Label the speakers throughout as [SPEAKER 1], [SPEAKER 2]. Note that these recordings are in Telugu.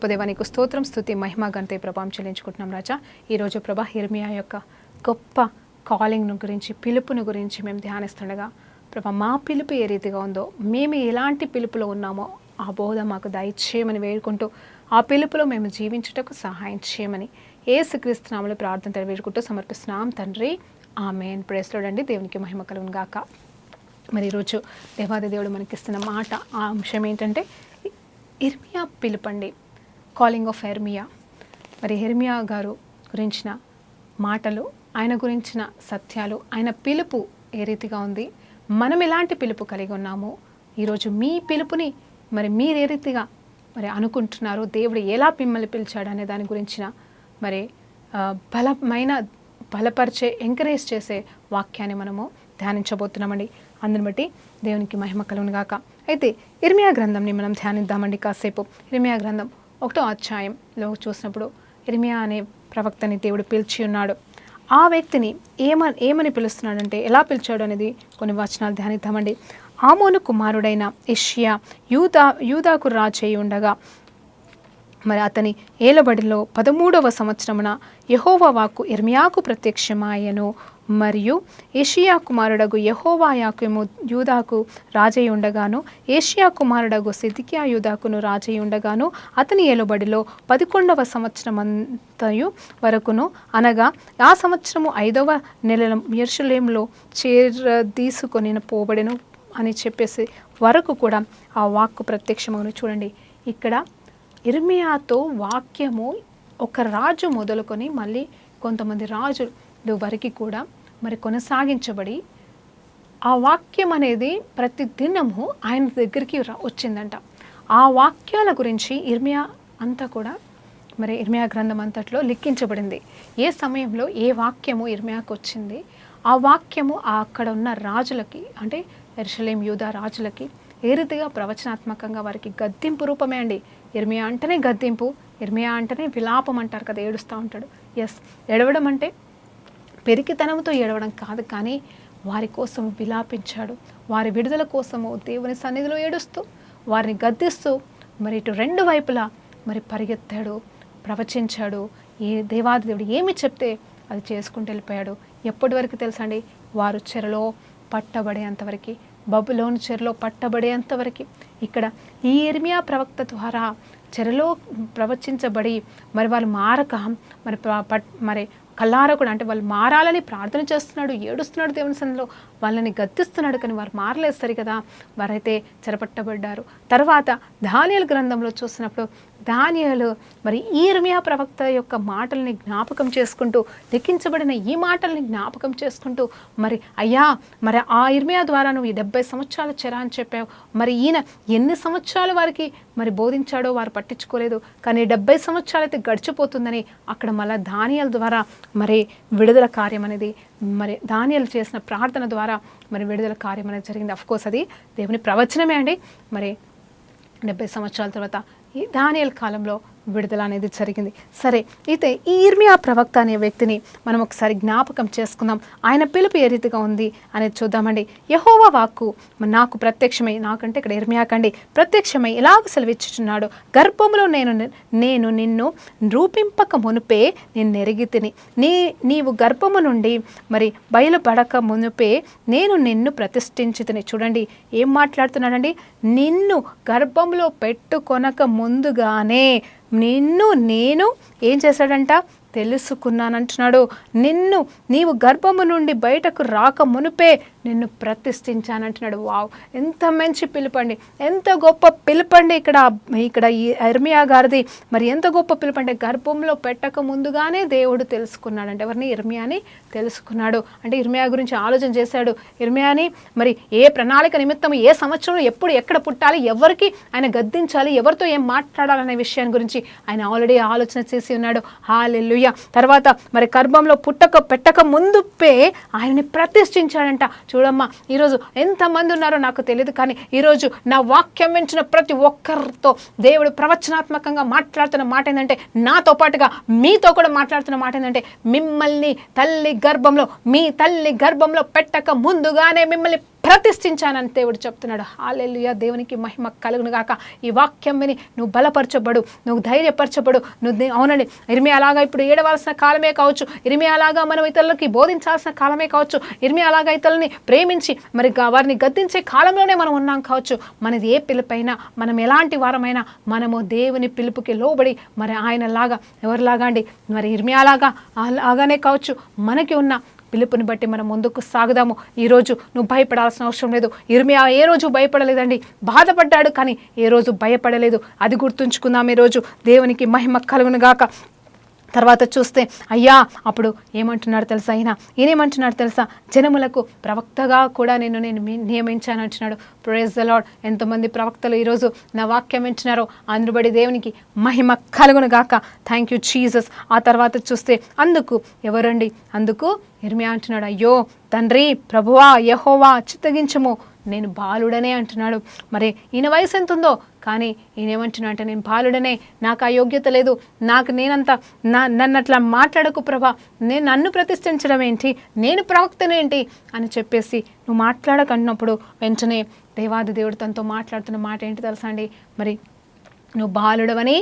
[SPEAKER 1] దేవా నీకు స్తోత్రం, స్తుతి, మహిమ, ఘనత, ప్రభావం చెల్లించుకుంటున్నాం రాజా. ఈరోజు ప్రభా యిర్మీయా యొక్క గొప్ప కాలింగ్ను గురించి, పిలుపును గురించి మేము ధ్యానిస్తుండగా ప్రభా మా పిలుపు ఏ రీతిగా ఉందో, మేము ఎలాంటి పిలుపులో ఉన్నామో ఆ బోధ మాకు దయచేయమని వేడుకుంటూ, ఆ పిలుపులో మేము జీవించుటకు సహాయం చేయమని యేసుక్రీస్తు నామములో ప్రార్థన వేడుకుంటూ సమర్పిస్తున్నాం తండ్రి, ఆమేన్. ప్రైజ్ లార్డ్ అండి. దేవునికి మహిమ కలుగును గాక. మరి ఈరోజు దేవాది దేవుడు మనకిస్తున్న మాట, ఆ అంశం ఏంటంటే యిర్మీయా పిలుపండి, కాలింగ్ ఆఫ్ యిర్మీయా. మరి యిర్మీయా గారు గురించిన మాటలు, ఆయన గురించిన సత్యాలు, ఆయన పిలుపు ఏ రీతిగా ఉంది, మనం ఎలాంటి పిలుపు కలిగి ఉన్నాము, ఈరోజు మీ పిలుపుని మరి మీరు ఏ రీతిగా మరి అనుకుంటున్నారు, దేవుడు ఎలా మిమ్మల్ని పిలిచాడు అనే దాని గురించిన మరి బలపరిచే, ఎంకరేజ్ చేసే వాక్యాన్ని మనము ధ్యానించబోతున్నామండి. అందుని బట్టి దేవునికి మహిమ కలుగును గాక. అయితే యిర్మీయా గ్రంథంని మనం ధ్యానిద్దామండి కాసేపు. యిర్మీయా గ్రంథం 1వ అధ్యాయంలో చూసినప్పుడు యిర్మీయా అనే ప్రవక్తని దేవుడు పిలిచి ఉన్నాడు. ఆ వ్యక్తిని ఏమని పిలుస్తున్నాడంటే, ఎలా పిలిచాడు అనేది కొన్ని వచనాలు ధ్యానిద్దామండి. ఆమోను కుమారుడైన యెషయా యూదాకు రాజై ఉండగా మరి అతని ఏలబడిలో 13వ సంవత్సరమున యెహోవా వాక్కు యిర్మీయాకు ప్రత్యక్షమాయెను. మరియు యెషయా కుమారుడగు యెహోవాయాకు యూదాకు రాజై ఉండగాను, యెషయా కుమారుడగు సిద్కియా యూదాకును రాజై ఉండగాను, అతని ఏలుబడిలో 11వ సంవత్సరమంతయు వరకును, అనగా ఆ సంవత్సరము 5వ నెల యెరూషలేములో తీసుకొని పోబడెను అని చెప్పేసి వరకు కూడా ఆ వాక్కు ప్రత్యక్షమవును. చూడండి, ఇక్కడ యిర్మీయాతో వాక్యము ఒక రాజు మొదలుకొని మళ్ళీ కొంతమంది రాజులు వరకు కూడా మరి కొనసాగించబడి, ఆ వాక్యం అనేది ప్రతి దినము ఆయన దగ్గరికి వచ్చిందంట. ఆ వాక్యాల గురించి యిర్మీయా అంతా కూడా మరి యిర్మీయా గ్రంథం అంతట్లో లిఖించబడింది. ఏ సమయంలో ఏ వాక్యము యిర్మీయాకు వచ్చింది, ఆ వాక్యము అక్కడ ఉన్న రాజులకి, అంటే యెరూషలేం యూదా రాజులకి ఏ రీతిగా ప్రవచనాత్మకంగా వారికి గద్దింపు రూపమే అండి. యిర్మీయా అంటేనే గద్దింపు, యిర్మీయా అంటేనే విలాపం అంటారు కదా, ఏడుస్తూ ఉంటాడు. ఎస్, ఏడవడం అంటే పెరికితనంతో ఏడవడం కాదు, కానీ వారి కోసం విలాపించాడు. వారి విడుదల కోసము దేవుని సన్నిధిలో ఏడుస్తూ, వారిని గద్దిస్తూ మరి ఇటు రెండు వైపులా మరి పరిగెత్తాడు, ప్రవచించాడు. ఈ దేవాది దేవుడు ఏమి చెప్తే అది చేసుకుంటూ వెళ్ళిపోయాడు. ఎప్పటి వరకు తెలుసా అండి? వారు చెరలో పట్టబడేంతవరకు, బబులోను చెరలో పట్టబడేంతవరకు. ఇక్కడ ఈ యిర్మీయా ప్రవక్త ద్వారా చెరలో ప్రవచించబడి మరి వాళ్ళు మారక మరి కల్లారా కూడా, అంటే వాళ్ళు మారాలని ప్రార్థన చేస్తున్నాడు, ఏడుస్తున్నాడు దేవుని సన్నిధిలో, వాళ్ళని గద్దిస్తున్నాడు, కానీ వారు మారలేదు సరి కదా. వారైతే చెరపట్టబడ్డారు. తర్వాత దానియేలు గ్రంథంలో చూసినప్పుడు దానియేలు మరి ఈ యిర్మీయా ప్రవక్త యొక్క మాటల్ని జ్ఞాపకం చేసుకుంటూ, లిఖించబడిన ఈ మాటల్ని జ్ఞాపకం చేసుకుంటూ, మరి అయ్యా మరి ఆ యిర్మీయా ద్వారా నువ్వు ఈ 70 సంవత్సరాలు చెర అని చెప్పావు, మరి ఈయన ఎన్ని సంవత్సరాలు వారికి మరి బోధించాడో వారు పట్టించుకోలేదు, కానీ 70 సంవత్సరాలు అయితే గడిచిపోతుందని అక్కడ మళ్ళీ దానియేలు ద్వారా మరి విడుదల కార్యం అనేది, మరి దానియేలు చేసిన ప్రార్థన ద్వారా మరి విడుదల కార్యం అనేది జరిగింది. అఫ్కోర్స్ అది దేవుని ప్రవచనమే అండి. మరి 70 సంవత్సరాల తర్వాత ఈ దానియేలు కాలంలో విడుదల అనేది జరిగింది. సరే, అయితే ఈ యిర్మీయా ప్రవక్త అనే వ్యక్తిని మనం ఒకసారి జ్ఞాపకం చేసుకుందాం. ఆయన పిలుపు ఏ రీతిగా ఉంది అనేది చూద్దామండి. యెహోవా వాక్కు నాకు ప్రత్యక్షమై, నాకంటే ఇక్కడ యిర్మీయాకండి ప్రత్యక్షమై ఇలాగ సెలవిచ్చుచున్నాడు, గర్భములో నేను నిన్ను రూపింపక మునుపే నేను నెరిగితిని, నీవు గర్భము నుండి మరి బయలుపడక మునుపే నేను నిన్ను ప్రతిష్ఠించితిని. చూడండి ఏం మాట్లాడుతున్నాడండి, నిన్ను గర్భంలో పెట్టుకొనక ముందుగానే నిన్ను నేను ఏం చేశాడంట, తెలుసుకున్నానంటున్నాడు. నీవు గర్భము నుండి బయటకు రాక మునుపే నిన్ను ప్రతిష్ఠించానంటున్నాడు. వావ్, ఎంత మంచి పిలుపండి, ఎంత గొప్ప పిలుపండి. ఇక్కడ ఈ యిర్మీయా గారిది మరి ఎంత గొప్ప పిలుపంటే, గర్భంలో పెట్టక ముందుగానే దేవుడు తెలుసుకున్నాడంటే, ఎవరిని? యిర్మీయాని తెలుసుకున్నాడు. అంటే యిర్మీయా గురించి ఆలోచన చేశాడు. యిర్మీయాని మరి ఏ ప్రణాళిక నిమిత్తం, ఏ సంవత్సరంలో, ఎప్పుడు, ఎక్కడ పుట్టాలి, ఎవరికి ఆయన గద్దించాలి, ఎవరితో ఏం మాట్లాడాలనే విషయాన్ని గురించి ఆయన ఆల్రెడీ ఆలోచన చేసి ఉన్నాడు. హల్లెలూయా. తర్వాత మరి గర్భంలో పెట్టక ముందుపే ఆయన్ని ప్రతిష్ఠించాడంట. చూడమ్మా, ఈరోజు ఎంతమంది ఉన్నారో నాకు తెలియదు, కానీ ఈరోజు నా వాక్యం వించిన ప్రతి ఒక్కరితో దేవుడు ప్రవచనాత్మకంగా మాట్లాడుతున్న మాట ఏంటంటే, నాతో పాటుగా మీతో కూడా మాట్లాడుతున్న మాట ఏంటంటే, మీ తల్లి గర్భంలో పెట్టక ముందుగానే మిమ్మల్ని ప్రతిష్ఠించానని దేవుడు చెప్తున్నాడు. హల్లెలూయా, దేవునికి మహిమ కలుగును గాక. ఈ వాక్యం విని నువ్వు బలపరచబడు, నువ్వు ధైర్యపరచబడు. నువ్వు అవునండి, ఇర్మియా అలాగా ఇప్పుడు ఏడవలసిన కాలమే కావచ్చు, ఇర్మియా అలాగా మనం ఇతరులకి బోధించాల్సిన కాలమే కావచ్చు, ఇర్మియా అలాగా ఇతరులని ప్రేమించి మరి వారిని గద్దించే కాలంలోనే మనం ఉన్నాం కావచ్చు. మనది ఏ పిలుపైనా, మనం ఎలాంటి వారమైనా మనము దేవుని పిలుపుకి లోబడి మరి ఆయనలాగా ఎవరిలాగా అండి, మరి ఇర్మియా అలాగానే కావచ్చు, మనకి ఉన్న పిలుపుని బట్టి మనం ముందుకు సాగుదాము. ఈరోజు నువ్వు భయపడాల్సిన అవసరం లేదు. ఇర్మియా ఏ రోజు భయపడలేదండి, బాధపడ్డాడు కానీ ఏ రోజు భయపడలేదు. అది గుర్తుంచుకుందాం. ఈరోజు దేవునికి మహిమ కలుగును గాక. తర్వాత చూస్తే అయ్యా అప్పుడు ఏమంటున్నాడు తెలుసా, ఈయనేమంటున్నాడు తెలుసా, జనములకు ప్రవక్తగా కూడా నేను నియమించాను అంటున్నాడు. Praise the lord. ఎంతమంది ప్రవక్తలు ఈరోజు నా వాక్యం వింటున్నారో అందుబడి దేవునికి మహిమ కలుగును గాక. Thank you Jesus. ఆ తర్వాత చూస్తే అందుకు ఎవరండి, అందుకు ఇర్మియా అంటున్నాడు, అయ్యో తండ్రి ప్రభువా యెహోవా చిత్తగించము, నేను బాలుడనే అంటున్నాడు. మరి ఈయన వయసు ఎంత ఉందో కానీ ఈయనేమంటున్నా అంటే నేను బాలుడనే, నాకు ఆ యోగ్యత లేదు, నాకు నేనంతా నన్ను అట్లా మాట్లాడకు ప్రభా, నన్ను ప్రతిష్ఠించడం ఏంటి, నేను ప్రవక్తనేంటి అని చెప్పేసి నువ్వు మాట్లాడకన్నప్పుడు వెంటనే దేవాది దేవుడు తనతో మాట్లాడుతున్న మాట ఏంటి తెలుసా అండి, మరి నువ్వు బాలుడవని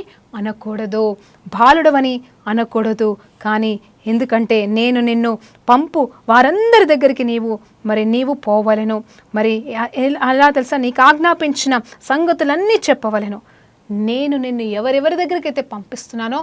[SPEAKER 1] అనకూడదు కానీ ఎందుకంటే నేను నిన్ను పంపు వారందరి దగ్గరికి నీవు పోవలెను. మరి అలా తెలుసా, నీకు ఆజ్ఞాపించిన సంగతులన్నీ చెప్పవలెను. నేను నిన్ను ఎవరెవరి దగ్గరికి అయితే పంపిస్తున్నానో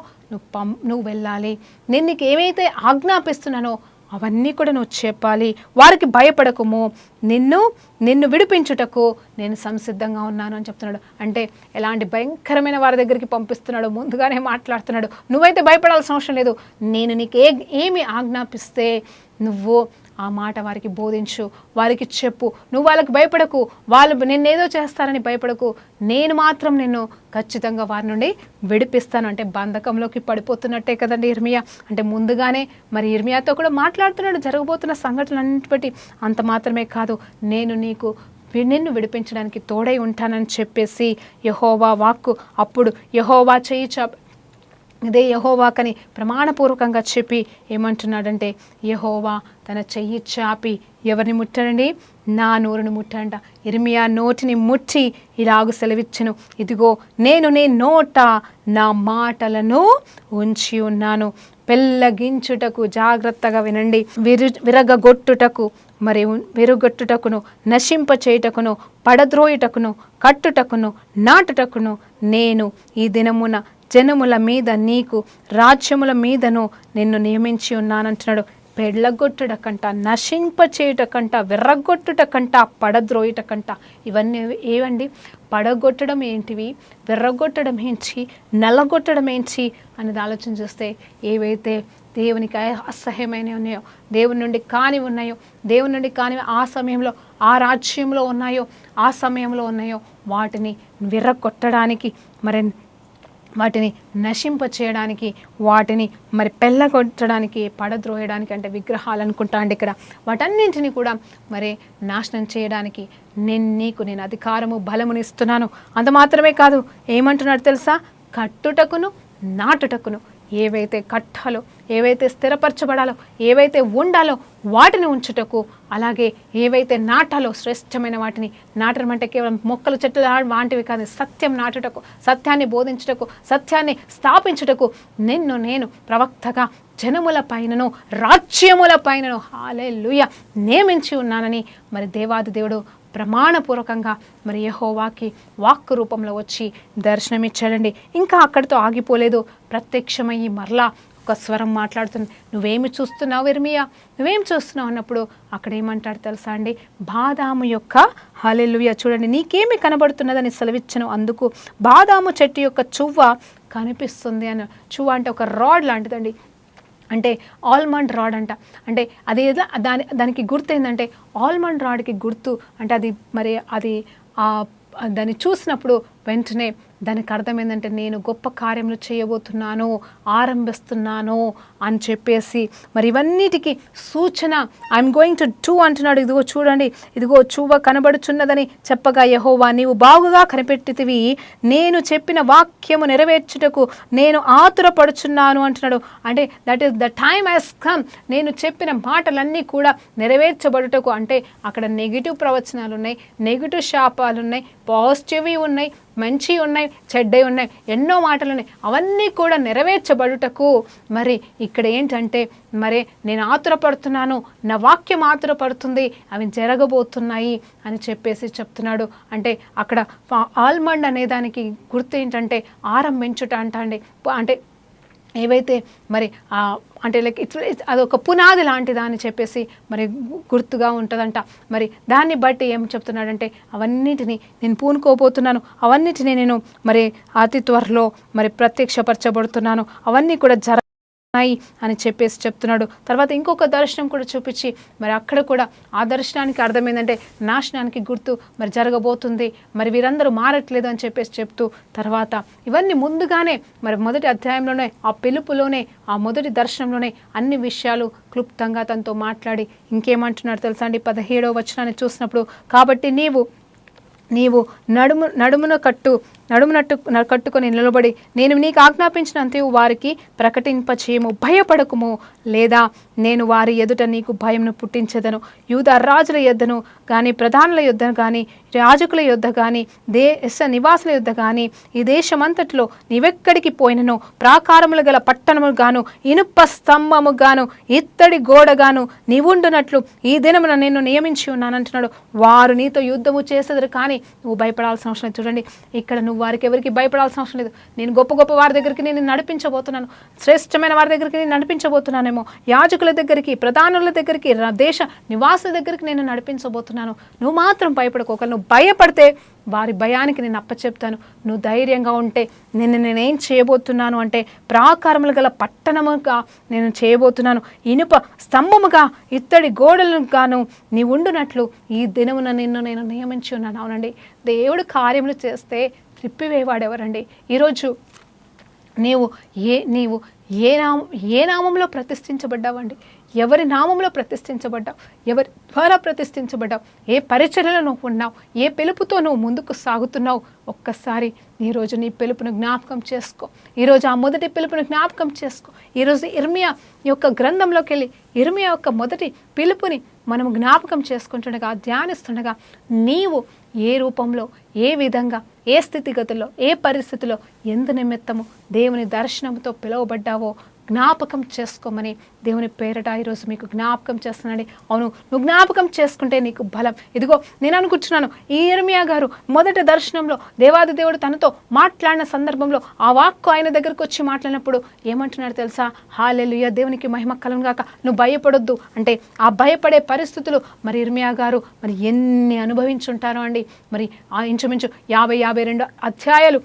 [SPEAKER 1] నువ్వు వెళ్ళాలి. నేను నీకు ఏమైతే ఆజ్ఞాపిస్తున్నానో అవన్నీ కూడా నువ్వు చెప్పాలి. వారికి భయపడకుము, నిన్ను విడిపించుటకు నేను సంసిద్ధంగా ఉన్నాను అని చెప్తున్నాడు. అంటే ఎలాంటి భయంకరమైన వారి దగ్గరికి పంపిస్తున్నాడు, ముందుగానే మాట్లాడుతున్నాడు. నువ్వైతే భయపడాల్సిన అవసరం లేదు. నేను నీకు ఏమి ఆజ్ఞాపిస్తే నువ్వు ఆ మాట వారికి బోధించు, వారికి చెప్పు. నువ్వు వాళ్ళకి భయపడకు, వాళ్ళు నిన్నేదో చేస్తారని భయపడకు. నేను మాత్రం నిన్ను ఖచ్చితంగా వారి నుండి విడిపిస్తాను. అంటే బంధకంలోకి పడిపోతున్నట్టే కదండి ఇర్మియా. అంటే ముందుగానే మరి ఇర్మియాతో కూడా మాట్లాడుతున్నాడు జరగబోతున్న సంఘటనలన్నిటి బట్టి. అంత మాత్రమే కాదు, నిన్ను విడిపించడానికి తోడై ఉంటానని చెప్పేసి యెహోవా వాక్కు. అప్పుడు యెహోవా చెయ్యి ఇదే యెహోవాకని ప్రమాణపూర్వకంగా చెప్పి ఏమంటున్నాడంటే, యెహోవా తన చెయ్యి చాపి ఎవరిని ముట్టాడండి, నా నోరుని ముట్టంట. ఇర్మియా నోటిని ముట్టి ఇలాగు సెలవిచ్చెను, ఇదిగో నేను నీ నోట నా మాటలను ఉంచి ఉన్నాను. పెళ్ళగించుటకు, జాగ్రత్తగా వినండి, విరగొట్టుటకును, నశింప చేయుటకును, పడద్రోయుటకును, కట్టుటకును, నాటుటకును నేను ఈ దినమున జనముల మీద నీకు రాజ్యముల మీదను నిన్ను నియమించి ఉన్నానంటున్నాడు. పెళ్ళగొట్టుటకంట, నశింప చేయుటకంట, విర్రగొట్టుటకంట, పడద్రోయుటకంట. ఇవన్నీ ఏవండి? పడగొట్టడం ఏంటివి, విర్రగొట్టడం ఏంటి, నల్లగొట్టడం ఏంటి అనేది ఆలోచన చేస్తే ఏవైతే దేవునికి అసహ్యమైనవి ఉన్నాయో, దేవుని నుండి కానివి ఆ సమయంలో ఆ రాజ్యంలో ఉన్నాయో, ఆ సమయంలో ఉన్నాయో వాటిని విర్రగొట్టడానికి, మరి వాటిని నశింప చేయడానికి, వాటిని మరి పెళ్ళగొట్టడానికి, పడద్రోయడానికి, అంటే విగ్రహాలు అనుకుంటా అండి ఇక్కడ, వాటన్నింటినీ కూడా మరి నాశనం చేయడానికి నేను అధికారము బలమునిస్తున్నాను. అంత మాత్రమే కాదు, ఏమంటున్నాడు తెలుసా, కట్టుటకును నాటుటకును. ఏవైతే కట్టాలో, ఏవైతే స్థిరపరచబడాలో, ఏవైతే ఉండాలో వాటిని ఉంచుటకు, అలాగే ఏవైతే నాటాలో శ్రేష్టమైన వాటిని నాటడం అంటే కేవలం మొక్కలు చెట్లు వాటివి కాదు, సత్యం నాటుటకు, సత్యాన్ని బోధించుటకు, సత్యాన్ని స్థాపించుటకు నేను ప్రవక్తగా జనముల పైనను రాజ్యముల పైనను హల్లెలూయా నియమించి ఉన్నానని మరి దేవాది దేవుడు ప్రమాణపూర్వకంగా మరి యెహోవాకి వాక్కు రూపంలో వచ్చి దర్శనమిచ్చాడండి. ఇంకా అక్కడితో ఆగిపోలేదు, ప్రత్యక్షమయ్యి మరలా ఒక స్వరం మాట్లాడుతుంది. నువ్వేమి చూస్తున్నావు ఇర్మియా, నువ్వేం చూస్తున్నావు అన్నప్పుడు అక్కడ ఏమంటాడు తెలుసా అండి, బాదాము యొక్క హల్లెలూయా చూడండి, నీకేమి కనబడుతున్నదని సెలవిచ్చను. అందుకు బాదాము చెట్టు యొక్క చువ్వ కనిపిస్తుంది అని. చువ్వ అంటే ఒక రాడ్ లాంటిదండి, అంటే ఆల్మండ్ రాడ్ అంట. అంటే అది దానికి గుర్తు ఏంటంటే, ఆల్మండ్ రాడ్కి గుర్తు అంటే అది మరి దాన్ని చూసినప్పుడు వెంటనే దానికి అర్థం ఏంటంటే నేను గొప్ప కార్యములు చేయబోతున్నాను, ఆరంభిస్తున్నాను అని చెప్పేసి మరి ఇవన్నిటికీ సూచన ఐఎమ్ గోయింగ్ టు డూ అంటున్నాడు. ఇదిగో చూడండి, ఇదిగో చూవ కనబడుచున్నదని చెప్పగా యెహోవా నీవు బాగుగా కనిపెట్టితివి, నేను చెప్పిన వాక్యము నెరవేర్చుటకు నేను ఆతురపడుచున్నాను అంటున్నాడు. అంటే that is the time has come. నేను చెప్పిన మాటలన్నీ కూడా నెరవేర్చబడుటకు. అంటే అక్కడ నెగిటివ్ ప్రవచనాలు ఉన్నాయి, నెగిటివ్ శాపాలు ఉన్నాయి, పాజిటివ్ ఉన్నాయి, మంచి ఉన్నాయి, చెడ్డవి ఉన్నాయి, ఎన్నో మాటలు ఉన్నాయి. అవన్నీ కూడా నెరవేర్చబడుటకు మరి ఇక్కడ ఏంటంటే మరి నేను ఆతురపడుతున్నాను, నా వాక్యం ఆతురపడుతుంది, అవి జరగబోతున్నాయి అని చెప్పేసి చెప్తున్నాడు. అంటే అక్కడ ఆల్మండ్ అనే దానికి గుర్తు ఏంటంటే ఆరంభించుట అండి. అంటే ఏవైతే మరి అంటే లైక్ అదొక పునాది లాంటిదా అని చెప్పేసి మరి గుర్తుగా ఉంటుందంట. మరి దాన్ని బట్టి ఏం చెప్తున్నాడంటే అవన్నిటినీ నేను పూనుకోబోతున్నాను, అవన్నిటినీ నేను మరి అతి త్వరలో మరి ప్రత్యక్షపరచబడుతున్నాను, అవన్నీ కూడా అని చెప్పేసి చెప్తున్నాడు. తర్వాత ఇంకొక దర్శనం కూడా చూపించి మరి అక్కడ కూడా ఆ దర్శనానికి అర్థమైందంటే నాశనానికి గుర్తు మరి జరగబోతుంది, మరి వీరందరూ మారట్లేదు అని చెప్పేసి చెప్తూ తర్వాత ఇవన్నీ ముందుగానే మరి మొదటి అధ్యాయంలోనే ఆ పిలుపులోనే ఆ మొదటి దర్శనంలోనే అన్ని విషయాలు క్లుప్తంగా తనతో మాట్లాడి ఇంకేమంటున్నాడు తెలుసా అండి? 17వ వచనాన్ని చూసినప్పుడు కాబట్టి నీవు నడుమునట్టు కట్టుకొని నిలబడి నేను నీకు ఆజ్ఞాపించినంతయు వారికి ప్రకటింపచేయము, భయపడకుము, లేదా నేను వారి ఎదుట నీకు భయంను పుట్టించదను. యూదా రాజుల యొద్దను కానీ, ప్రధానుల యొద్దను కానీ, రాజకుల యొద్ద కానీ, దేశ నివాసుల యొద్ద కానీ, ఈ దేశమంతటిలో నీవెక్కడికి పోయినను ప్రాకారములు గల పట్టణము గాను, ఇనుప స్తంభము గాను, ఇత్తడి గోడగాను నీవుండునట్లు ఈ దినమున నేను నియమించి ఉన్నానంటున్నాడు. వారు నీతో యుద్ధము చేసేదరు కానీ నువ్వు భయపడాల్సిన అవసరం లేదు. చూడండి, ఇక్కడ నువ్వు వారికి ఎవరికి భయపడాల్సిన అవసరం లేదు. నేను గొప్ప గొప్ప వారి దగ్గరికి నేను నడిపించబోతున్నాను, శ్రేష్టమైన వారి దగ్గరికి నేను నడిపించబోతున్నానేమో, యాజకుల దగ్గరికి, ప్రధానుల దగ్గరికి, దేశ నివాసుల దగ్గరికి నేను నడిపించబోతున్నాను. నువ్వు మాత్రం భయపడుకోక. నువ్వు భయపడితే వారి భయానికి నేను అప్పచెప్తాను. నువ్వు ధైర్యంగా ఉంటే నేనేం చేయబోతున్నాను అంటే ప్రాకారములు గల పట్టణముగా నేను చేయబోతున్నాను, ఇనుప స్తంభముగా, ఇత్తడి గోడలను గాను నీ ఉండునట్లు ఈ దినమున నిన్ను నేను నియమించి ఉన్నాను. అవునండి, దేవుడు కార్యములు చేస్తే త్రిప్పివేవాడెవరండి? ఈరోజు నీవు ఏ నామంలో ప్రతిష్ఠించబడ్డావండి? ఎవరి నామంలో ప్రతిష్ఠించబడ్డావు? ఎవరి ద్వారా ప్రతిష్ఠించబడ్డావు? ఏ పరిచర్యలో నువ్వు ఉన్నావు? ఏ పిలుపుతో నువ్వు ముందుకు సాగుతున్నావు? ఒక్కసారి ఈరోజు నీ పిలుపును జ్ఞాపకం చేసుకో. ఈరోజు ఆ మొదటి పిలుపును జ్ఞాపకం చేసుకో. ఈరోజు ఇర్మియా యొక్క గ్రంథంలోకి వెళ్ళి ఇర్మియా యొక్క మొదటి పిలుపుని మనము జ్ఞాపకం చేసుకుంటుండగా, ధ్యానిస్తుండగా నీవు ఏ రూపంలో, ఏ విధంగా, ఏ స్థితిగతుల్లో, ఏ పరిస్థితిలో, ఎందు నిమిత్తము దేవుని దర్శనంతో పిలువబడ్డావో జ్ఞాపకం చేసుకోమని దేవుని పేరట ఈరోజు మీకు జ్ఞాపకం చేస్తున్నానండి. అవును, నువ్వు జ్ఞాపకం చేసుకుంటే నీకు బలం. ఇదిగో నేను అనుకుంటున్నాను, ఈ ఇర్మియా గారు మొదటి దర్శనంలో దేవాది దేవుడు తనతో మాట్లాడిన సందర్భంలో ఆ వాక్కు ఆయన దగ్గరకు వచ్చి మాట్లాడినప్పుడు ఏమంటున్నాడు తెలుసా? హల్లెలూయా, దేవునికి మహిమ కలుగును గాక, నువ్వు భయపడొద్దు అంటే ఆ భయపడే పరిస్థితులు మరి ఇర్మియా గారు మరి ఎన్ని అనుభవించుంటారో అండి. మరి ఆ ఇంచుమించు 52 అధ్యాయాలు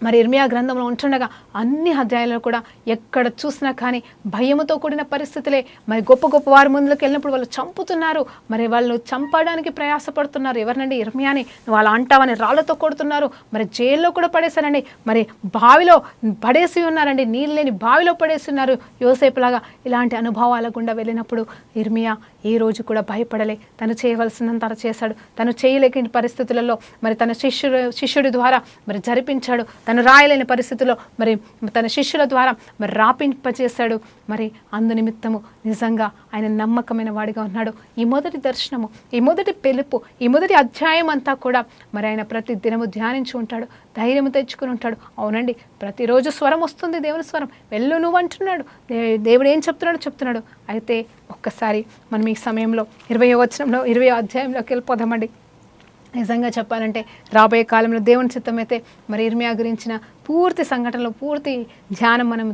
[SPEAKER 1] మరి ఇర్మియా గ్రంథంలో ఉంటుండగా అన్ని అధ్యాయాలు కూడా ఎక్కడ చూసినా కానీ భయముతో కూడిన పరిస్థితులే. మరి గొప్ప గొప్ప వారి ముందుకు వెళ్ళినప్పుడు వాళ్ళు చంపుతున్నారు, మరి వాళ్ళు చంపడానికి ప్రయాసపడుతున్నారు. ఎవరినండి? ఇర్మియాని. వాళ్ళు అంటావని రాళ్లతో కొడుతున్నారు, మరి జైల్లో కూడా పడేశారండి, మరి బావిలో పడేసి ఉన్నారండి, నీళ్ళు లేని బావిలో పడేసి ఉన్నారు యోసేపులాగా. ఇలాంటి అనుభవాల గుండా వెళ్ళినప్పుడు ఇర్మియా ఈ రోజు కూడా భయపడలే. తను చేయవలసినంత చేశాడు. తను చేయలేని పరిస్థితులలో మరి తన శిష్యుడి ద్వారా మరి జరిపించాడు. తను రాయలేని పరిస్థితుల్లో మరి తన శిష్యుల ద్వారా మరి రాపింపచేశాడు. మరి అందు నిమిత్తము నిజంగా ఆయన నమ్మకమైన వాడిగా ఉన్నాడు. ఈ మొదటి దర్శనము, ఈ మొదటి పిలుపు, ఈ మొదటి అధ్యాయం అంతా కూడా మరి ఆయన ప్రతి దినము ధ్యానించి ఉంటాడు, ధైర్యం తెచ్చుకుని ఉంటాడు. అవునండి, ప్రతిరోజు స్వరం వస్తుంది, దేవుని స్వరం. వెళ్ళు నువ్వు అంటున్నాడు, దేవుడు ఏం చెప్తున్నాడు. అయితే ఒక్కసారి మనం ఈ సమయంలో 20వ వచనంలో 20వ అధ్యాయంలోకి వెళ్ళిపోదామండి. నిజంగా చెప్పాలంటే రాబోయే కాలంలో దేవుని చిత్తమైతే మరి ఇర్మియా గురించిన పూర్తి సంఘటనలు, పూర్తి ధ్యానం మనం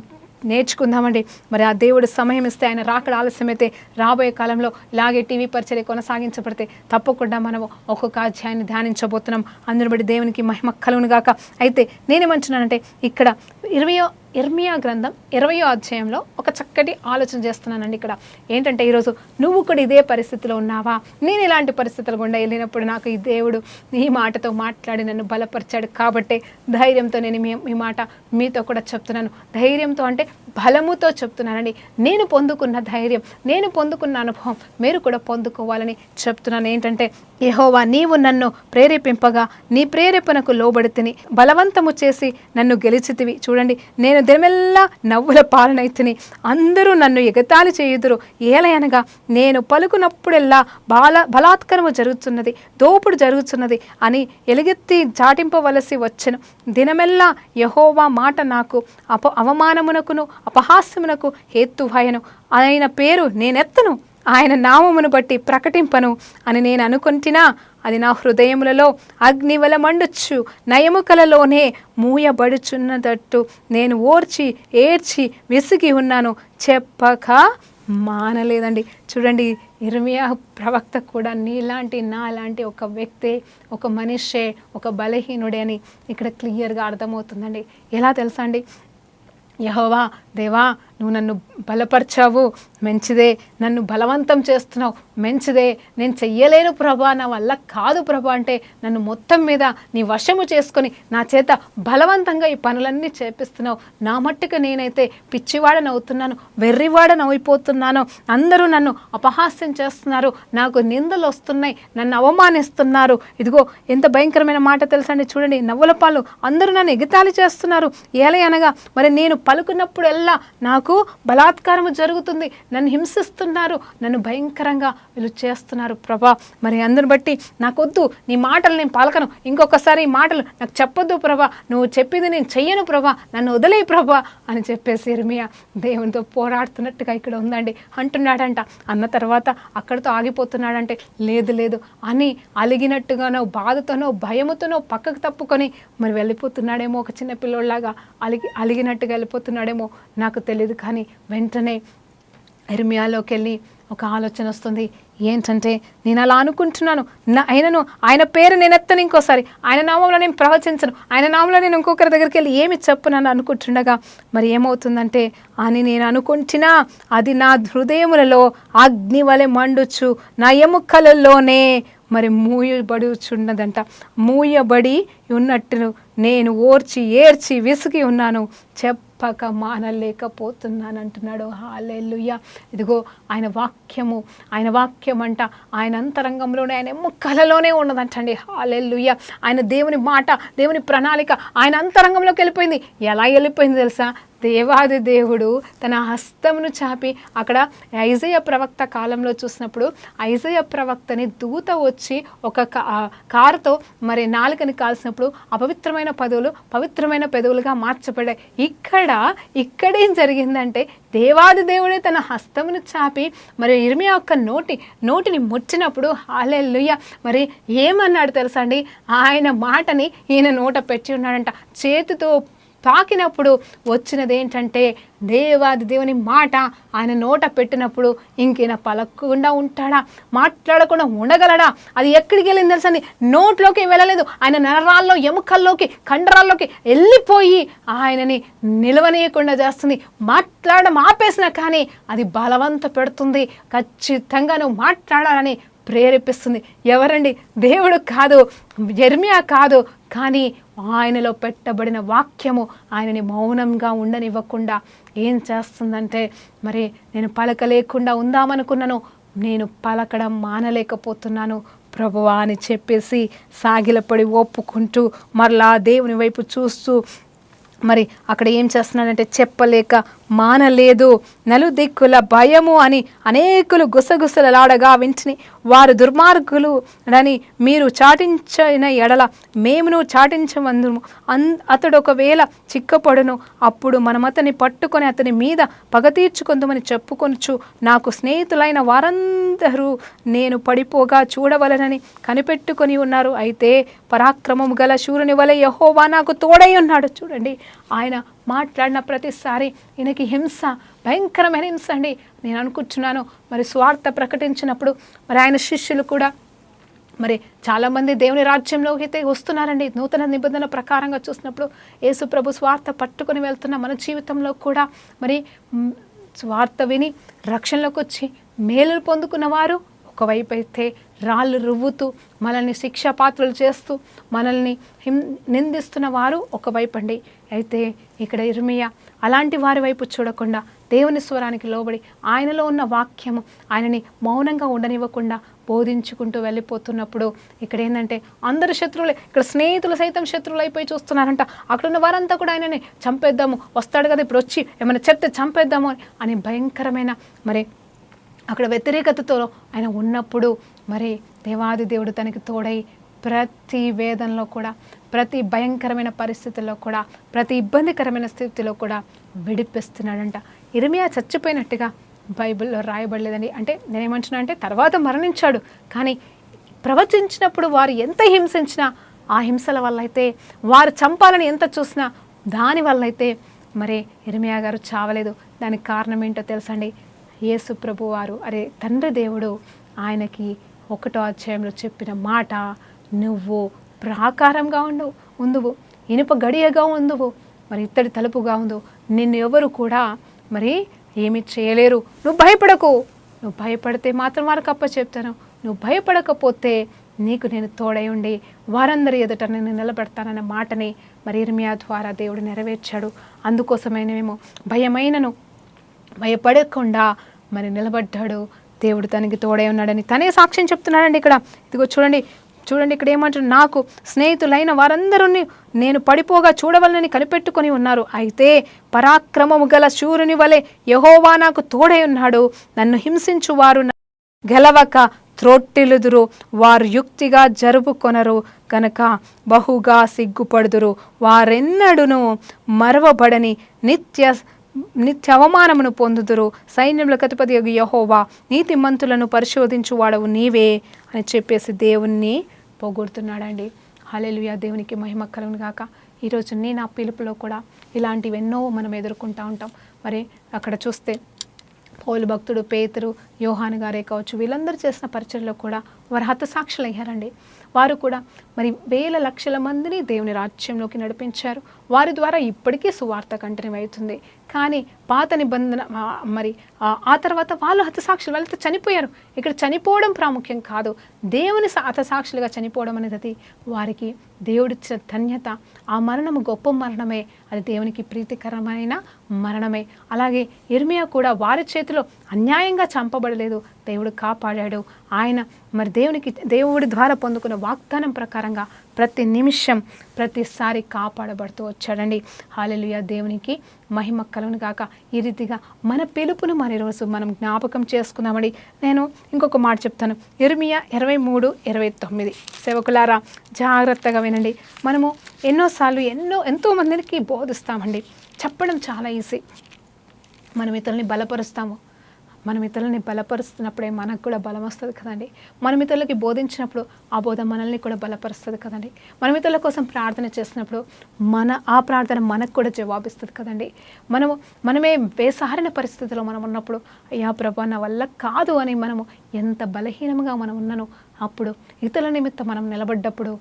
[SPEAKER 1] నేర్చుకుందామండి. మరి ఆ దేవుడు సమయం ఇస్తే, ఆయన రాకడ ఆలస్యమైతే రాబోయే కాలంలో ఇలాగే టీవీ పరిచర్య కొనసాగించబడితే తప్పకుండా మనం ఒక్కొక్క అధ్యాయాన్ని ధ్యానించబోతున్నాం. అందుని బట్టి దేవునికి మహిమ కలుగును గాక. అయితే నేనేమంటున్నానంటే ఇక్కడ ఇర్మియా గ్రంథం 20వ అధ్యాయంలో ఒక చక్కటి ఆలోచన చేస్తున్నానండి. ఇక్కడ ఏంటంటే ఈరోజు నువ్వు కూడా ఇదే పరిస్థితిలో ఉన్నావా? నేను ఇలాంటి పరిస్థితులు గుండా వెళ్ళినప్పుడు నాకు ఈ దేవుడు ఈ మాటతో మాట్లాడి నన్ను బలపరిచాడు కాబట్టే ధైర్యంతో నేను మీ మాట మీతో కూడా చెప్తున్నాను. ధైర్యంతో అంటే బలముతో చెప్తున్నానండి. నేను పొందుకున్న ధైర్యం, నేను పొందుకున్న అనుభవం మీరు కూడా పొందుకోవాలని చెప్తున్నాను. ఏంటంటే యెహోవా నీవు నన్ను ప్రేరేపింపగా నీ ప్రేరేపణకు లోబడితిని, బలవంతము చేసి నన్ను గెలిచితివి. చూడండి, నేను దినమెల్లా నవ్వుల పాలనైతిని, అందరూ నన్ను ఎగతాళి చేయుదురు. ఏలయనగా నేను పలుకున్నప్పుడెల్లా బలాత్కారము జరుగుతున్నది, దోపుడు జరుగుతున్నది అని ఎలుగెత్తి చాటింపవలసి వచ్చెను. దినమెల్లా యెహోవా మాట నాకు అవమానమునకును అపహాస్యమునకు హేతువాయను. ఆయన పేరు నేనెత్తను, ఆయన నామమును బట్టి ప్రకటింపను అని నేను అనుకుంటున్నా. అది నా హృదయములలో అగ్నివల మండుచ్చు, నయముకలలోనే మూయబడుచున్నదట్టు నేను ఓర్చి ఏడ్చి విసిగి ఉన్నాను, చెప్పక మానలేదండి. చూడండి, ఇర్మియా ప్రవక్త కూడా నీలాంటి నాలాంటి ఒక వ్యక్తే, ఒక మనిషే, ఒక బలహీనుడే అని ఇక్కడ క్లియర్గా అర్థమవుతుందండి. ఎలా తెలుసా అండి? యెహోవా దేవా నువ్వు నన్ను బలపరిచావు, మంచిదే. నన్ను బలవంతం చేస్తున్నావు, మంచిదే. నేను చెయ్యలేను ప్రభా, నా వల్ల కాదు ప్రభా అంటే నన్ను మొత్తం మీద నీ వశము చేసుకొని నా చేత బలవంతంగా ఈ పనులన్నీ చేపిస్తున్నావు. నా మట్టుకు నేనైతే పిచ్చివాడనవుతున్నాను, వెర్రివాడనైపోతున్నాను. అందరూ నన్ను అపహాస్యం చేస్తున్నారు, నాకు నిందలు వస్తున్నాయి, నన్ను అవమానిస్తున్నారు. ఇదిగో ఎంత భయంకరమైన మాట తెలుసండి. చూడండి, నవ్వుల పాలు అందరూ నన్ను ఎగతాళి చేస్తున్నారు. ఏలయనగా మరి నేను పలుకున్నప్పుడల్లా నాకు బలాత్కారము జరుగుతుంది, నన్ను హింసిస్తున్నారు, నన్ను భయంకరంగా వీళ్ళు చేస్తున్నారు ప్రభా. మరి అందుని బట్టి నాకొద్దు, నీ మాటలు నేను పలకను, ఇంకొకసారి ఈ మాటలు నాకు చెప్పొద్దు ప్రభా, నువ్వు చెప్పింది నేను చెయ్యను ప్రభా, నన్ను వదిలేయి ప్రభా అని చెప్పేసి ఇర్మియా దేవునితో పోరాడుతున్నట్టుగా ఇక్కడ ఉందండి. అంటున్నాడంట. అన్న తర్వాత అక్కడితో ఆగిపోతున్నాడంటే లేదు లేదు అని అలిగినట్టుగానో బాధతోనో భయముతోనో పక్కకు తప్పుకొని మరి వెళ్ళిపోతున్నాడేమో, ఒక చిన్న పిల్లోళ్ళలాగా అలిగినట్టుగా వెళ్ళిపోతున్నాడేమో నాకు తెలియదు. కానీ వెంటనే ఇర్మియాలోకి వెళ్ళి ఒక ఆలోచన వస్తుంది. ఏంటంటే నేను అలా అనుకుంటున్నాను, ఆయన పేరు నేను ఎత్తను, ఇంకోసారి ఆయన నామంలో నేను ప్రవచించను, ఆయన నామంలో నేను ఇంకొకరి దగ్గరికి వెళ్ళి ఏమి చెప్పునని అనుకుంటుండగా మరి ఏమవుతుందంటే అని నేను అనుకుంటున్నా అది నా హృదయములలో అగ్ని వలె మండుచు నా ఎముకలలోనే మరి మూయబడుచున్నదంట. మూయబడి ఉన్నట్టు నేను ఓర్చి ఏడ్చి విసిగి ఉన్నాను, చెప్పక మానలేకపోతున్నాను అంటున్నాడు. హల్లెలూయా. ఇదిగో ఆయన వాక్యం అంట ఆయన అంతరంగంలోనే, ఆయన ఎముకలలోనే ఉన్నదంటండి. హల్లెలూయా. ఆయన దేవుని మాట, దేవుని ప్రణాళిక ఆయన అంతరంగంలోకి వెళ్ళిపోయింది. ఎలా వెళ్ళిపోయింది తెలుసా? దేవాది దేవుడు తన హస్తమును చాపి, అక్కడ ఐజయ ప్రవక్త కాలంలో చూసినప్పుడు ఐజయ ప్రవక్తని దూత వచ్చి ఒక కారుతో మరి నాలుకని కాల్సినప్పుడు అపవిత్రమైన పదవులు పవిత్రమైన పెదవులుగా మార్చబడ్డాయి. ఇక్కడేం జరిగిందంటే దేవాది దేవుడే తన హస్తమును చాపి మరి ఇర్మియా యొక్క నోటిని ముట్టినప్పుడు హల్లెలూయా మరి ఏమన్నాడు తెలుసా అండి? ఆయన మాటని ఈయన నోట పెట్టి ఉన్నాడంట. చేతితో తాకినప్పుడు వచ్చినది ఏంటంటే దేవాది దేవుని మాట ఆయన నోట పెట్టినప్పుడు ఇంకైనా పలకకుండా ఉంటాడా? మాట్లాడకుండా ఉండగలడా? అది ఎక్కడికి వెళ్ళింది తెలుసండి? నోట్లోకి వెళ్ళలేదు. ఆయన నరాల్లో, ఎముకల్లోకి, కండరాల్లోకి వెళ్ళిపోయి ఆయనని నిలవనీయకుండా చేస్తుంది. మాట్లాడడం ఆపేసినా కానీ అది బలవంత పెడుతుంది. ఖచ్చితంగా నువ్వు మాట్లాడాలని ప్రేరేపిస్తుంది. ఎవరండి? దేవుడు కాదు, ఇర్మియా కాదు, కానీ ఆయనలో పెట్టబడిన వాక్యము ఆయనని మౌనంగా ఉండనివ్వకుండా ఏం చేస్తుందంటే మరి నేను పలకలేకుండా ఉందామనుకున్నాను, నేను పలకడం మానలేకపోతున్నాను ప్రభువా అని చెప్పేసి సాగిలపడి ఒప్పుకుంటూ మరలా దేవుని వైపు చూస్తూ మరి అక్కడ ఏం చేస్తున్నాడంటే చెప్పలేక మానలేదు. నలుదిక్కుల భయము అని అనేకులు గుసగుసలాడగా వింటిని. వారు దుర్మార్గులు అని మీరు చాటించిన ఎడల మేమును చాటించమందుము. అతడు ఒకవేళ చిక్కపడును, అప్పుడు మనం అతన్ని పట్టుకొని అతని మీద పగ తీర్చుకుందామని చెప్పుకొనుచు నాకు స్నేహితులైన వారందరూ నేను పడిపోగా చూడవలనని కనిపెట్టుకొని ఉన్నారు. అయితే పరాక్రమము గల శూరుని వలె యెహోవా నాకు తోడై ఉన్నాడు. చూడండి, ఆయన మాట్లాడిన ప్రతిసారి ఈయనకి హింస, భయంకరమైన హింస అండి. నేను అనుకుంటున్నాను మరి స్వార్థ ప్రకటించినప్పుడు మరి ఆయన శిష్యులు కూడా మరి చాలామంది దేవుని రాజ్యంలోకి అయితే వస్తున్నారండి. నూతన నిబంధన ప్రకారంగా చూసినప్పుడు యేసు ప్రభు స్వార్థ పట్టుకొని వెళ్తున్న మన జీవితంలో కూడా మరి స్వార్థ విని రక్షణలోకి వచ్చి మేలులు పొందుకున్న వారు ఒకవైపు అయితే రాళ్ళు రువ్వుతూ మనల్ని శిక్షాపాత్రలు చేస్తూ మనల్ని నిందిస్తున్న వారు ఒకవైపు అండి. అయితే ఇక్కడ ఇర్మియా అలాంటి వారి వైపు చూడకుండా దేవుని స్వరానికి లోబడి ఆయనలో ఉన్న వాక్యము ఆయనని మౌనంగా ఉండనివ్వకుండా బోధించుకుంటూ వెళ్ళిపోతున్నప్పుడు ఇక్కడ ఏంటంటే అందరు శత్రువులే, ఇక్కడ స్నేహితులు సైతం శత్రువులు అయిపోయి చూస్తున్నారంట. అక్కడ ఉన్న వారంతా కూడా ఆయనని చంపేద్దాము, వస్తాడు కదా ఇప్పుడు వచ్చి ఏమైనా చెప్తే చంపేద్దాము అని భయంకరమైన మరి అక్కడ వ్యతిరేకతతో ఆయన ఉన్నప్పుడు మరి దేవాది దేవుడు తనకి తోడై ప్రతి వేదనలో కూడా, ప్రతి భయంకరమైన పరిస్థితుల్లో కూడా, ప్రతి ఇబ్బందికరమైన స్థితిలో కూడా విడిపిస్తున్నాడంట. ఇర్మియా చచ్చిపోయినట్టుగా బైబిల్లో రాయబడలేదండి. అంటే నేనేమంటున్నా అంటే తర్వాత మరణించాడు, కానీ ప్రవచించినప్పుడు వారు ఎంత హింసించినా ఆ హింసల వల్ల అయితే, వారు చంపాలని ఎంత చూసినా దానివల్ల అయితే మరి ఇర్మియా గారు చావలేదు. దానికి కారణం ఏంటో తెలుసండి, యేసు ప్రభు వారు తండ్రి దేవుడు ఆయనకి 1వ అధ్యాయంలో చెప్పిన మాట, నువ్వు ప్రాకారంగా ఉందువు, ఇనుప గడియగా ఉందువు, మరి ఇత్తడి తలుపుగా ఉండు, నిన్ను ఎవరు కూడా మరి ఏమి చేయలేరు, నువ్వు భయపడకు, నువ్వు భయపడితే మాత్రం వారికి చెప్తాను, నువ్వు భయపడకపోతే నీకు నేను తోడై ఉండి వారందరి ఎదుట నేను నిలబెడతానన్న మాటని మరి ఇర్మియా ద్వారా దేవుడు నెరవేర్చాడు. అందుకోసమైనమేమో భయపడకుండా మరి నిలబడ్డాడు. దేవుడు తనకి తోడై ఉన్నాడని తనే సాక్ష్యం చెప్తున్నాడండి. ఇక్కడ ఇదిగో చూడండి ఇక్కడ ఏమంటారు, నాకు స్నేహితులైన వారందరూ నేను పడిపోగా చూడవలనని కనిపెట్టుకొని ఉన్నారు. అయితే పరాక్రమము గల శూరుని వలె యెహోవా నాకు తోడై ఉన్నాడు. నన్ను హింసించు వారు గెలవక త్రొట్టిలుదురు, వారు యుక్తిగా జరుపుకొనరు కనుక బహుగా సిగ్గుపడుదురు. వారెన్నడును మరవబడని నిత్య అవమానమును పొందుదురు. సైన్యములకు అధిపతి యెహోవా, నీతిమంతులను పరిశోధించువాడవు నీవే అని చెప్పేసి దేవుణ్ణి పొగుడుతున్నాడండి. హల్లెలూయా, దేవునికి మహిమ కలుగును గాక. ఈరోజు నా పిలుపులో కూడా ఇలాంటివి ఎన్నో మనం ఎదుర్కొంటూ ఉంటాం. మరి అక్కడ చూస్తే పౌలు భక్తుడు, పేతురు, యోహాను గారే కావచ్చు, వీళ్ళందరూ చేసిన పరిచర్లో కూడా వారు హతసాక్షులు అయ్యారండి. వారు కూడా మరి వేల లక్షల మందిని దేవుని రాజ్యంలోకి నడిపించారు. వారి ద్వారా ఇప్పటికీ సువార్త కంటిన్యూ అవుతుంది. కానీ పాత నిబంధన మరి ఆ తర్వాత వాళ్ళు హతసాక్షులు, వాళ్ళతో చనిపోయారు. ఇక్కడ చనిపోవడం ప్రాముఖ్యం కాదు, దేవుని హతసాక్షులుగా చనిపోవడం అనేది వారికి దేవుడిచ్చిన ధన్యత. ఆ మరణము గొప్ప మరణమే, అది దేవునికి ప్రీతికరమైన మరణమే. అలాగే ఇర్మియా కూడా వారి చేతిలో అన్యాయంగా చంపబడలేదు, దేవుడు కాపాడాడు. ఆయన మరి దేవుడి ద్వారా పొందుకున్న వాగ్దానం ప్రకారంగా ప్రతి నిమిషం ప్రతిసారి కాపాడబడుతూ వచ్చాడండి. హల్లెలూయా, దేవునికి మహిమ కలుగును గాక. ఈ రీతిగా మన పిలుపును మన ఈరోజు మనం జ్ఞాపకం చేసుకుందామండి. నేను ఇంకొక మాట చెప్తాను, ఇర్మియా 23:29. సేవకులారా జాగ్రత్తగా వినండి. మనము ఎన్నోసార్లు ఎంతో మందికి బోధిస్తామండి. చెప్పడం చాలా ఈజీ, మనం ఇతరులని బలపరుస్తాము. మనం ఇతరులని బలపరుస్తున్నప్పుడే మనకు కూడా బలం వస్తుంది కదండి. మనం ఇతరులకి బోధించినప్పుడు ఆ బోధ మనల్ని కూడా బలపరుస్తుంది కదండి. మనం ఇతరుల కోసం ప్రార్థన చేసినప్పుడు ఆ ప్రార్థన మనకు కూడా జవాబిస్తుంది కదండి. మనమే వేసారిన పరిస్థితిలో మనం ఉన్నప్పుడు, అయ్యా ప్రభా నా వల్ల కాదు అని మనము ఎంత బలహీనంగా మనం ఉన్నానో, అప్పుడు ఇతరుల నిమిత్తం మనం నిలబడ్డప్పుడు,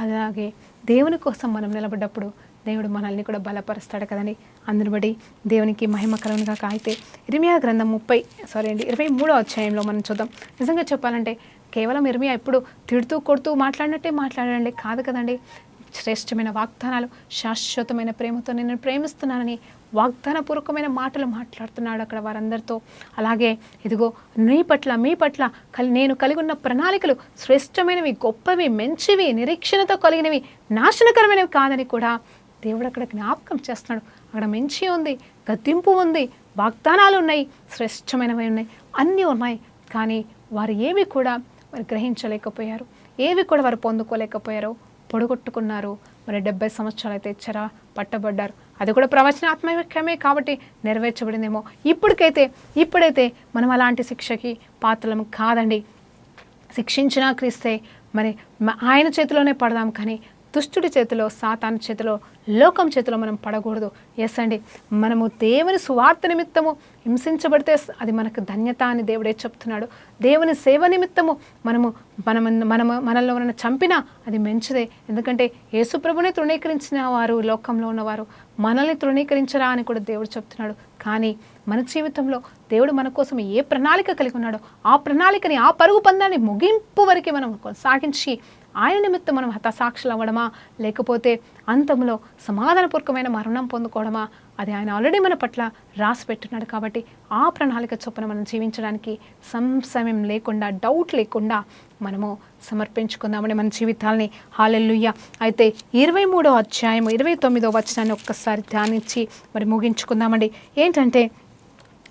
[SPEAKER 1] అలాగే దేవుని కోసం మనం నిలబడ్డప్పుడు దేవుడు మనల్ని కూడా బలపరుస్తాడు కదండి. అందుని బట్టి దేవునికి మహిమ కలుగును గాక. అయితే ఇర్మియా గ్రంథం 23వ అధ్యాయంలో మనం చూద్దాం. నిజంగా చెప్పాలంటే కేవలం ఇర్మియా ఎప్పుడు తిడుతూ కొడుతూ మాట్లాడినట్టే మాట్లాడండి కాదు కదండి. శ్రేష్టమైన వాగ్దానాలు, శాశ్వతమైన ప్రేమతో నేను ప్రేమిస్తున్నానని వాగ్దానపూర్వకమైన మాటలు మాట్లాడుతున్నాడు అక్కడ వారందరితో. అలాగే ఇదిగో మీ పట్ల నేను కలిగి ఉన్న ప్రణాళికలు శ్రేష్టమైనవి, గొప్పవి, మంచివి, నిరీక్షణతో కలిగినవి, నాశనకరమైనవి కాదని కూడా దేవుడు అక్కడ జ్ఞాపకం చేస్తున్నాడు. అక్కడ మంచి ఉంది, గద్దింపు ఉంది, వాగ్దానాలు ఉన్నాయి, శ్రేష్టమైనవి ఉన్నాయి, అన్నీ ఉన్నాయి. కానీ వారు ఏవి కూడా వారు గ్రహించలేకపోయారు, ఏవి కూడా వారు పొందుకోలేకపోయారు, పొడగొట్టుకున్నారు. మరి 70 సంవత్సరాలు అయితే చెర పట్టబడ్డారు. అది కూడా ప్రవచనాత్మకమే కాబట్టి నెరవేర్చబడిందేమో. ఇప్పుడైతే మనం అలాంటి శిక్షకి పాత్రలం కాదండి. శిక్షించినా క్రీస్తే, మరి ఆయన చేతిలోనే పడదాం. కానీ దుష్టుడి చేతిలో, సాతాను చేతిలో, లోకం చేతిలో మనం పడకూడదు. ఎస్ అండి, మనము దేవుని సువార్త నిమిత్తము హింసించబడితే అది మనకు ధన్యత అని దేవుడే చెప్తున్నాడు. దేవుని సేవ నిమిత్తము మనల్ని ఎవరైనా చంపినా అది మంచిదే. ఎందుకంటే యేసుప్రభుని తృణీకరించిన వారు లోకంలో ఉన్నవారు మనల్ని తృణీకరించరా అని కూడా దేవుడు చెప్తున్నాడు. కానీ మన జీవితంలో దేవుడు మన కోసం ఏ ప్రణాళిక కలిగి ఉన్నాడో ఆ ప్రణాళికని, ఆ పరుగు పందాన్ని ముగింపు వరకు మనం కొనసాగించి ఆయన నిమిత్తం మనం హతసాక్షులు అవ్వడమా, లేకపోతే అంతంలో సమాధానపూర్వకమైన మరణం పొందుకోవడమా, అది ఆయన ఆల్రెడీ మన పట్ల రాసి పెట్టున్నాడు. కాబట్టి ఆ ప్రణాళిక చొప్పున మనం జీవించడానికి సంశయం లేకుండా, డౌట్ లేకుండా మనము సమర్పించుకుందామని మన జీవితాల్ని. హల్లెలూయా. అయితే 23వ అధ్యాయం 29వ వచనాన్ని ఒక్కసారి ధ్యానించి మరి ముగించుకుందామండి. ఏంటంటే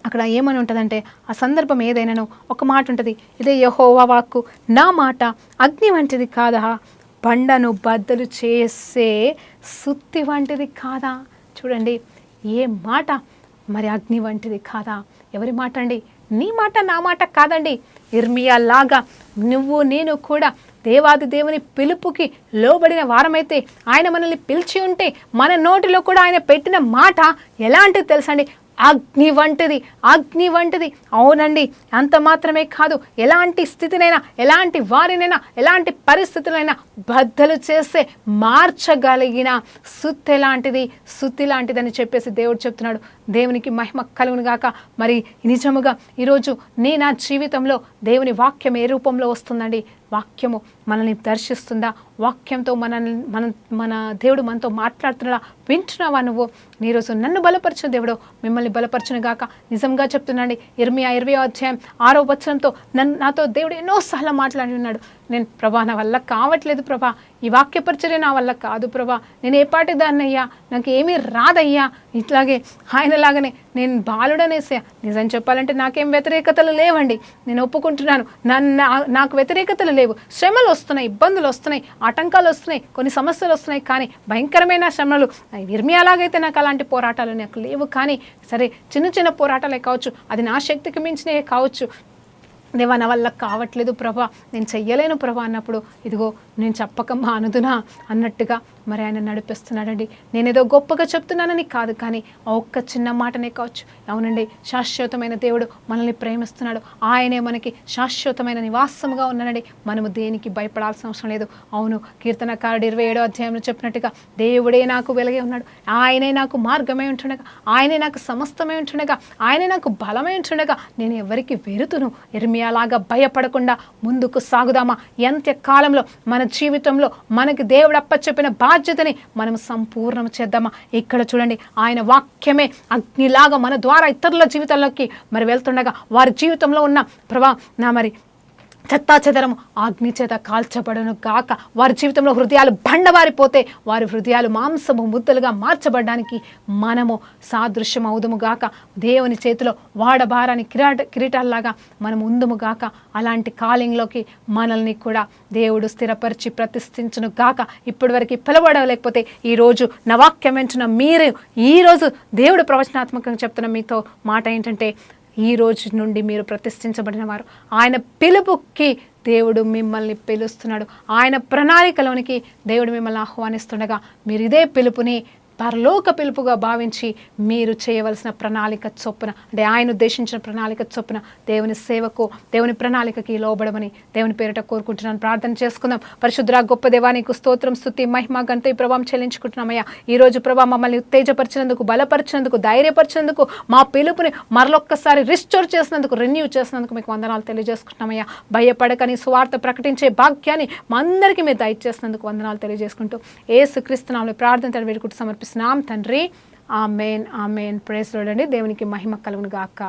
[SPEAKER 1] అక్కడ ఏమని ఉంటుందంటే, ఆ సందర్భం ఏదైనానో ఒక మాట ఉంటుంది, ఇదే యెహోవా వాక్కు, నా మాట అగ్ని వంటిది కాదా, బండను బద్దలు చేసే సుత్తి వంటిది కాదా. చూడండి, ఏ మాట మరి అగ్ని వంటిది కాదా. ఎవరి మాట అండి? నీ మాట, నా మాట కాదండి. ఇర్మియా లాగా నువ్వు నేను కూడా దేవాది దేవుని పిలుపుకి లోబడిన వారమైతే, ఆయన మనల్ని పిలిచి ఉంటే మన నోటిలో కూడా ఆయన పెట్టిన మాట ఎలాంటిది తెలుసండి? అగ్ని వంటిది, అగ్ని వంటిది. అవునండి, అంత మాత్రమే కాదు, ఎలాంటి స్థితినైనా, ఎలాంటి వారినైనా, ఎలాంటి పరిస్థితులైనా బద్దలు చేసే మార్చగలిగిన సుత్తి లాంటిది, సుత్తి లాంటిదని చెప్పేసి దేవుడు చెప్తున్నాడు. దేవునికి మహిమ కలుగును గాక. మరి నిజముగా ఈరోజు నా జీవితంలో దేవుని వాక్యం ఏ రూపంలో వస్తుందండి? వాక్యము మనల్ని దర్శిస్తుందా? వాక్యంతో మన దేవుడు మనతో మాట్లాడుతున్నాడా? వింటున్నావా నువ్వు? ఈరోజు నన్ను బలపరిచిన దేవుడు మిమ్మల్ని బలపరచును గాక. నిజంగా చెప్తున్నాండి, ఇర్మియా 20వ అధ్యాయం 6వ వచనంతో నాతో దేవుడు ఎన్నోసార్లు మాట్లాడి ఉన్నాడు. నేను ప్రభా, నా వల్ల కావట్లేదు ప్రభా, ఈ వాక్య పరిచర్య నా వల్ల కాదు ప్రభా, నేను ఏ పాటి దాన్ని అయ్యా, నాకు ఏమీ రాదయ్యా, ఇట్లాగే ఆయనలాగానే నేను బాలుడనేసా. నిజం చెప్పాలంటే నాకేం వ్యతిరేకతలు లేవండి, నేను ఒప్పుకుంటున్నాను. నాకు వ్యతిరేకతలు లేవు. శ్రమలు వస్తున్నాయి, ఇబ్బందులు వస్తున్నాయి, ఆటంకాలు వస్తున్నాయి, కొన్ని సమస్యలు వస్తున్నాయి, కానీ భయంకరమైన శ్రమలు. ఇర్మియాలాగైతే నాకు అలాంటి పోరాటాలు నాకు లేవు. కానీ సరే, చిన్న చిన్న పోరాటాలే కావచ్చు, అది నా శక్తికి మించినవి కావచ్చు. దేవా, నా వల్ల కావట్లేదు ప్రభా, నేను చెయ్యలేను ప్రభా అన్నప్పుడు, ఇదిగో నేను చెప్పక మానుదునా అన్నట్టుగా మరి ఆయన నడిపిస్తున్నాడండి. నేనేదో గొప్పగా చెప్తున్నానని కాదు, కానీ ఆ ఒక్క చిన్న మాటనే కావచ్చు. అవునండి, శాశ్వతమైన దేవుడు మనల్ని ప్రేమిస్తున్నాడు. ఆయనే మనకి శాశ్వతమైన నివాసముగా ఉన్నాడండి. మనము దేనికి భయపడాల్సిన అవసరం లేదు. అవును, కీర్తనకారుడు 27వ అధ్యాయంలో చెప్పినట్టుగా, దేవుడే నాకు వెలుగే ఉన్నాడు, ఆయనే నాకు మార్గమై ఉంటుండగా, ఆయనే నాకు సమస్తమై ఉంటుండగా, ఆయనే నాకు బలమై ఉంటుండగా నేను ఎవరికి వెరుతును. ఇర్మియాలాగా భయపడకుండా ముందుకు సాగుదామా? అంత్యకాలంలో మన జీవితంలో మనకి దేవుడు అప్పచెప్పిన బాధ్యతని మనం సంపూర్ణం చేద్దామా? ఇక్కడ చూడండి, ఆయన వాక్యమే అగ్నిలాగా మన ద్వారా ఇతరుల జీవితాల్లోకి మరి వెళ్తుండగా, వారి జీవితంలో ఉన్న ప్రభా నా మరి చెత్తా చెదరము అగ్ని చేత కాల్చబడను గాక. వారి జీవితంలో హృదయాలు బండవారిపోతే వారి హృదయాలు మాంసము ముద్దలుగా మార్చబడడానికి మనము సాదృశ్యం అవుదుము గాక. దేవుని చేతిలో వాడబారాని కిరీటాల్లాగా మనం ఉందుము గాక. అలాంటి కాలింగ్లోకి మనల్ని కూడా దేవుడు స్థిరపరిచి ప్రతిష్ఠించును గాక. ఇప్పటి వరకు పిలవడలేకపోతే ఈరోజు నా వాక్యం వెంటున్న మీరు, ఈరోజు దేవుడు ప్రవచనాత్మకంగా చెప్తున్న మీతో మాట ఏంటంటే, ఈ రోజు నుండి మీరు ప్రతిష్ఠించబడిన వారు. ఆయన పిలుపుకి దేవుడు మిమ్మల్ని పిలుస్తున్నాడు. ఆయన ప్రణాళికలోనికి దేవుడు మిమ్మల్ని ఆహ్వానిస్తుండగా, మీరు ఇదే పిలుపుని పరలోక పిలుపుగా భావించి మీరు చేయవలసిన ప్రణాళిక చొప్పున, అంటే ఆయన ఉద్దేశించిన ప్రణాళిక చొప్పున దేవుని సేవకు, దేవుని ప్రణాళికకి లోబడమని దేవుని పేరిట కోరుకుంటున్నాను. ప్రార్థన చేసుకుందాం. పరిశుద్ధ గొప్ప దేవా, నీకు స్తోత్రం, స్తుతి, మహిమ, ఘనత, ప్రభావం చెల్లించుకుంటున్నామయ్యా. ఈరోజు ప్రభా మమ్మల్ని ఉత్తేజపరిచినందుకు, బలపరిచినందుకు, ధైర్యపరిచినందుకు, మా పిలుపుని మరొక్కసారి రిస్టోర్ చేసినందుకు, రెన్యూ చేసినందుకు మీకు వందనాలు తెలియజేసుకుంటున్నామయ్యా. భయపడకని సువార్త ప్రకటించే భాగ్యాన్ని మా అందరికీ మీరు దయచేసినందుకు వందనాలు తెలియజేసుకుంటూ యేసుక్రీస్తు నామములో ప్రార్థన వేడుకుంటూ సమర్పిస్తున్నాం తండ్రి. ఆమేన్, ఆమేన్. ప్రైజ్ లార్డ్ అండి. దేవునికి మహిమ కలుగును గాక.